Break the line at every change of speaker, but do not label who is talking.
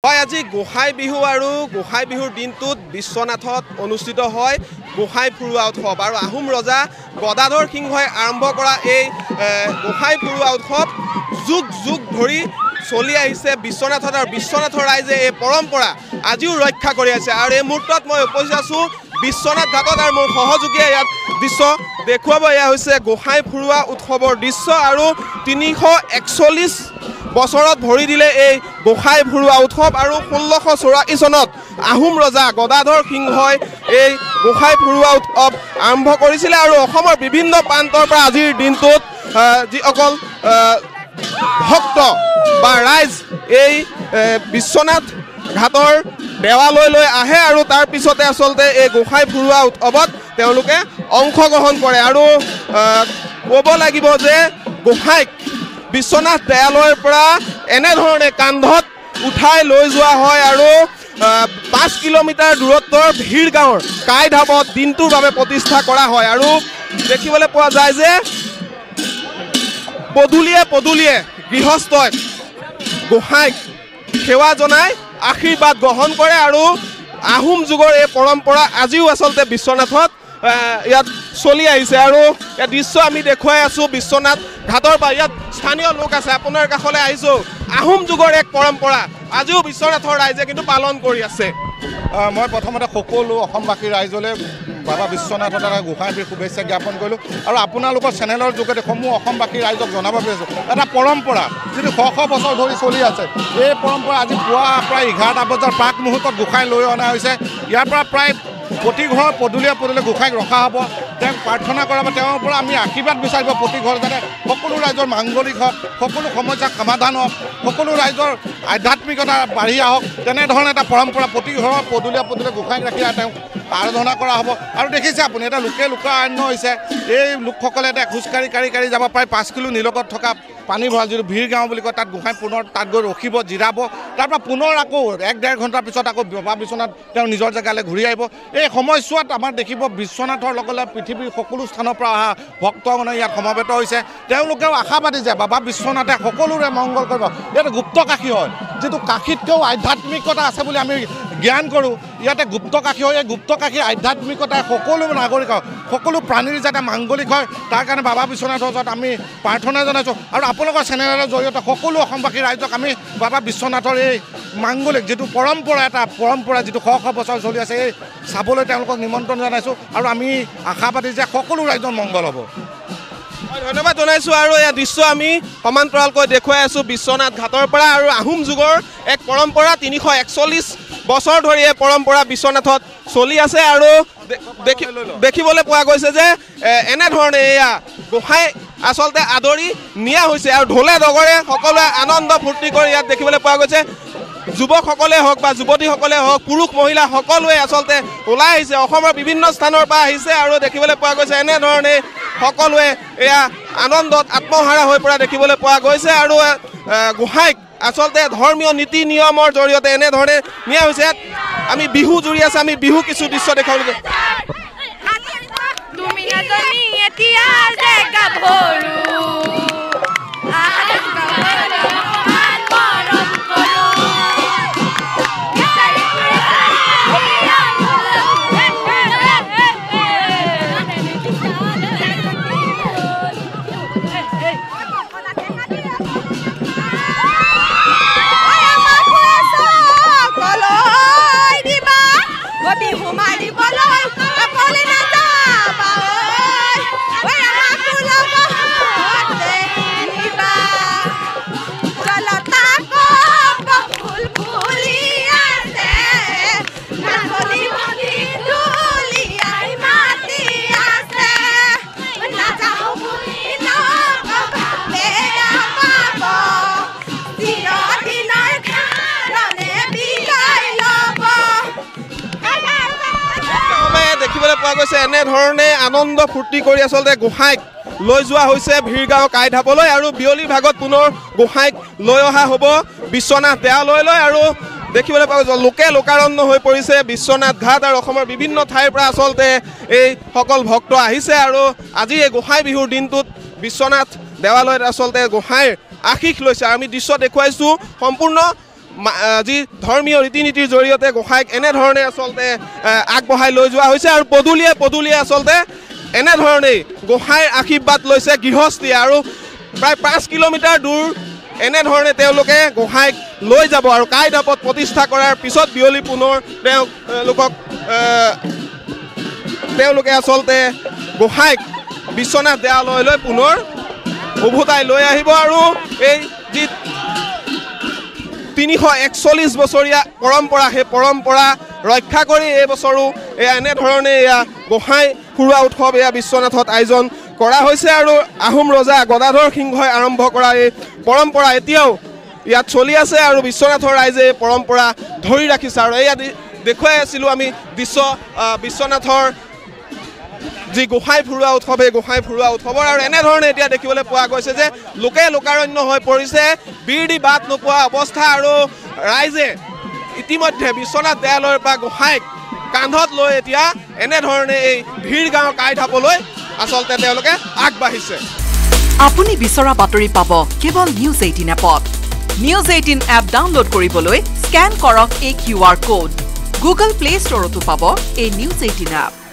হয় আজি গোসাই বিহু আৰু গোসাই বিহুৰ দিনটোত বিশ্বনাথত অনুষ্ঠিত হয় গোসাই ফুৰুৱা উৎসৱ আৰু আহোম ৰজা গদাধৰ সিংহই আৰম্ভ কৰা এই গোসাই ফুৰুৱা উৎসৱ যুগ যুগ ধৰি চলি আহিছে বিশ্বনাথত আৰু বিশ্বনাথৰ ৰাইজে এই পৰম্পৰা আজিও ৰক্ষা কৰি আছে আৰু এই মুহূৰ্তত মই উপস্থিত আছোঁ বিশ্বনাথ ঘাটত আৰু মোৰ সহযোগীয়ে ইয়াত দৃশ্য দেখুৱাব এয়া হৈছে গোসাই ফুৰুৱা উৎসৱৰ দৃশ্য আৰু 341 বছৰত ভৰি দিলে এই গোসাই ফুৰুৱা উৎসৱ আৰু 1684 চনত আহোম ৰজা গদাধৰ সিংহই এই গোসাই ফুৰুৱা উৎসৱ আৰম্ভ কৰিছিলে আৰু অসমৰ বিভিন্ন প্ৰান্তৰ পৰা আজিৰ দিনটোত যিসকল ভক্ত বা ৰাইজ এই বিশ্বনাথ ঘাটৰ দেৱালয়লৈ আহে আৰু তাৰ পিছতে আচলতে এই গোসাই ফুৰুৱা উৎসৱত তেওঁলোকে অংশগ্ৰহণ কৰে আৰু ক'ব লাগিব যে গোসাইক বিশ্বনাথ দেৱালয়ৰ পৰা এনেধৰণে কান্ধত উঠাই লৈ যোৱা হয় আৰু 5 কিলোমিটাৰ দূৰত্বৰ ভিৰ গাঁৱৰ কাইঢাপত দিনটোৰ বাবে প্ৰতিষ্ঠা কৰা হয় আৰু দেখিবলৈ পোৱা যায় যে পদূলিয়ে গৃহস্থই গোসাইক সেৱা জনাই আশীৰ্বাদ গ্ৰহণ কৰে আৰু আহোম যুগৰ এই পৰম্পৰা আজিও আচলতে বিশ্বনাথত ইয়াত চলি আহিছে আৰু এই দৃশ্য আমি দেখুৱাই আছোঁ বিশ্বনাথ ঘাটৰ পৰা ইয়াত স্থানীয় লোক আছে আপোনাৰ কাষলৈ আহিছোঁ আহোম যুগৰ এক পৰম্পৰা আজিও বিশ্বনাথৰ ৰাইজে কিন্তু পালন কৰি আছে
মই প্ৰথমতে সকলো অসমবাসী ৰাইজলৈ বাবা বিশ্বনাথৰ দ্বাৰা গোসাই বিহুৰ শুভেচ্ছা জ্ঞাপন কৰিলোঁ আৰু আপোনালোকৰ চেনেলৰ যোগেদি সমূহ অসমবাসী ৰাইজক জনাব বিচাৰিছোঁ এটা পৰম্পৰা যিটো শ বছৰ ধৰি চলি আছে এই পৰম্পৰা আজি পুৱা প্ৰায় 11টা বজাৰ প্ৰাক মুহূৰ্তত গোসাই লৈ অনা হৈছে ইয়াৰ পৰা প্ৰায় প্ৰতি ঘৰৰ পদূলিয়ে গোসাইক ৰখা হ'ব তেওঁক প্ৰাৰ্থনা কৰাব তেওঁৰ পৰা আমি আশীৰ্বাদ বিচাৰিব প্ৰতি ঘৰ যাতে সকলো ৰাইজৰ মাংগলিক হওক সকলো সমস্যাৰ সমাধান হওক সকলো ৰাইজৰ আধ্যাত্মিকতা বাঢ়ি আহক তেনেধৰণে এটা পৰম্পৰা প্ৰতি ঘৰৰ পদূলিয়ে গোসাইক ৰাখি তেওঁক আৰাধনা কৰা হ'ব আৰু দেখিছে আপুনি এটা লোকাৰণ্য হৈছে এই লোকসকলে এতিয়া খোজকাঢ়ি কাঢ়ি যাব প্ৰায় 5 কিলো নিলগত থকা পানী ভঁৰাল যিটো ভিৰ গাঁও বুলি কয় তাত গোসাই পুনৰ তাত গৈ ৰখিব জিৰাব তাৰপৰা পুনৰ আকৌ 1-1.5 ঘণ্টাৰ পিছত আকৌ বাবা বিশ্বনাথ তেওঁ নিজৰ জেগালৈ ঘূৰি আহিব এই সময়ছোৱাত আমাৰ দেখিব বিশ্বনাথৰ লগে পৃথিৱীৰ সকলো স্থানৰ পৰা অহা ভক্তগণ ইয়াত সমবেত হৈছে তেওঁলোকেও আশাবাদী যে বাবা বিশ্বনাথে সকলোৰে মংগল কৰিব ইয়াতে গুপ্তকাশী হয় যিটো কাশীতকৈও আধ্যাত্মিকতা আছে বুলি আমি জ্ঞান কৰোঁ ইয়াতে গুপ্তকাশী হয় এই গুপ্তকাশী আধ্যাত্মিকতাই সকলো নাগৰিকক সকলো প্ৰাণীৰ যাতে মাংগলিক হয় তাৰ কাৰণে বাবা বিশ্বনাথৰ ওচৰত আমি প্ৰাৰ্থনা জনাইছোঁ আৰু আপোনালোকৰ চেনেলৰ জৰিয়তে সকলো অসমবাসী ৰাইজক আমি বাবা বিশ্বনাথৰ এই মাংগলিক যিটো পৰম্পৰা যিটো শ বছৰ চলি আছে এই চাবলৈ তেওঁলোকক নিমন্ত্ৰণ জনাইছোঁ আৰু আমি আশাবাদী যে সকলো ৰাইজৰ মংগল হ'ব
ধন্যবাদ জনাইছোঁ আৰু এই দৃশ্য আমি সমান্তৰালকৈ দেখুৱাই আছোঁ বিশ্বনাথ ঘাটৰ পৰা আৰু আহোম যুগৰ এক পৰম্পৰা 341 বছৰ ধৰি এই পৰম্পৰা বিশ্বনাথত চলি আছে আৰু দেখিবলৈ পোৱা গৈছে যে এনেধৰণে এয়া গোসাই আচলতে আদৰি নিয়া হৈছে আৰু ঢোলে ডগৰে সকলোৱে আনন্দ ফূৰ্তি কৰি ইয়াত দেখিবলৈ পোৱা গৈছে যুৱকসকলে হওক বা যুৱতীসকলে হওক পুৰুষ মহিলা সকলোৱে আচলতে ওলাই আহিছে অসমৰ বিভিন্ন স্থানৰ পৰা আহিছে আৰু দেখিবলৈ পোৱা গৈছে এনেধৰণে সকলোৱে এয়া আনন্দত আত্মহাৰা হৈ পৰা দেখিবলৈ পোৱা গৈছে আৰু গোসাইক আচলতে ধৰ্মীয় নীতি নিয়মৰ জৰিয়তে এনেধৰণে নিয়া হৈছে আমি বিহু জুৰি আছে আমি বিহু কিছু দৃশ্য দেখাবলৈ এনেধৰণে আনন্দ ফূৰ্তি কৰি আচলতে গোসাইক লৈ যোৱা হৈছে ভিৰগাঁও কাইঢাপলৈ আৰু বিয়লি ভাগত পুনৰ গোসাইক লৈ অহা হ'ব বিশ্বনাথ দেৱালয়লৈ আৰু দেখিবলৈ পোৱা গৈছে লোকাৰণ্য হৈ পৰিছে বিশ্বনাথ ঘাট আৰু অসমৰ বিভিন্ন ঠাইৰ পৰা আচলতে এই সকল ভক্ত আহিছে আৰু আজি এই গোসাই বিহুৰ দিনটোত বিশ্বনাথ দেৱালয়ত আচলতে গোসাইৰ আশীষ লৈছে। আমি দৃশ্য দেখুৱাইছোঁ সম্পূৰ্ণ যি ধৰ্মীয় ৰীতি নীতিৰ জৰিয়তে গোঁসাইক এনেধৰণে আচলতে আগবঢ়াই লৈ যোৱা হৈছে আৰু পদূলিয়ে আচলতে এনেধৰণেই গোঁসাইৰ আশীৰ্বাদ লৈছে গৃহস্থীয়ে আৰু প্ৰায় 5 কিলোমিটাৰ দূৰ এনেধৰণে তেওঁলোকে গোঁসাইক লৈ যাব আৰু কাইঢাপত প্ৰতিষ্ঠা কৰাৰ পিছত বিয়লি পুনৰ তেওঁলোকে আচলতে গোঁসাইক বিশ্বনাথ দেৱালয়লৈ পুনৰ উভতাই লৈ আহিব আৰু এই যি 341 বছৰীয়া পৰম্পৰা সেই পৰম্পৰা ৰক্ষা কৰি এই বছৰো এনেধৰণে গোঁসাই ফুৰোৱা উৎসৱ বিশ্বনাথত আয়োজন কৰা হৈছে আৰু আহোম ৰজা গদাধৰ সিংহই আৰম্ভ কৰা এই পৰম্পৰা এতিয়াও ইয়াত চলি আছে আৰু বিশ্বনাথৰ ৰাইজে এই পৰম্পৰা ধৰি ৰাখিছে আৰু এয়া দেখুৱাই আছিলোঁ আমি বিশ্বনাথৰ যি গোঁসাই ফুৰোৱা উৎসৱ এই গোঁসাই ফুৰোৱা উৎসৱৰ আৰু এনেধৰণে এতিয়া দেখিবলৈ পোৱা গৈছে যে লোকে লোকাৰণ্য হৈ পৰিছে বিৰদি বাট নোপোৱা অৱস্থা আৰু ৰাইজে ইতিমধ্যে বিশ্বনাথ দেৱালয়ৰ পৰা গোঁসাইক কান্ধত লৈ এতিয়া এনেধৰণে এই ভিৰ গাঁৱৰ কাইঢাপলৈ আচলতে তেওঁলোকে আগবাঢ়িছে।
আপুনি বিচৰা বাতৰি পাব কেৱল নিউজ 18 এপত। নিউজ 18 এপ ডাউনলোড কৰিবলৈ স্কেন কৰক এই QR কোড। গুগল প্লে ষ্টৰতো পাব এই নিউজ 18 এপ।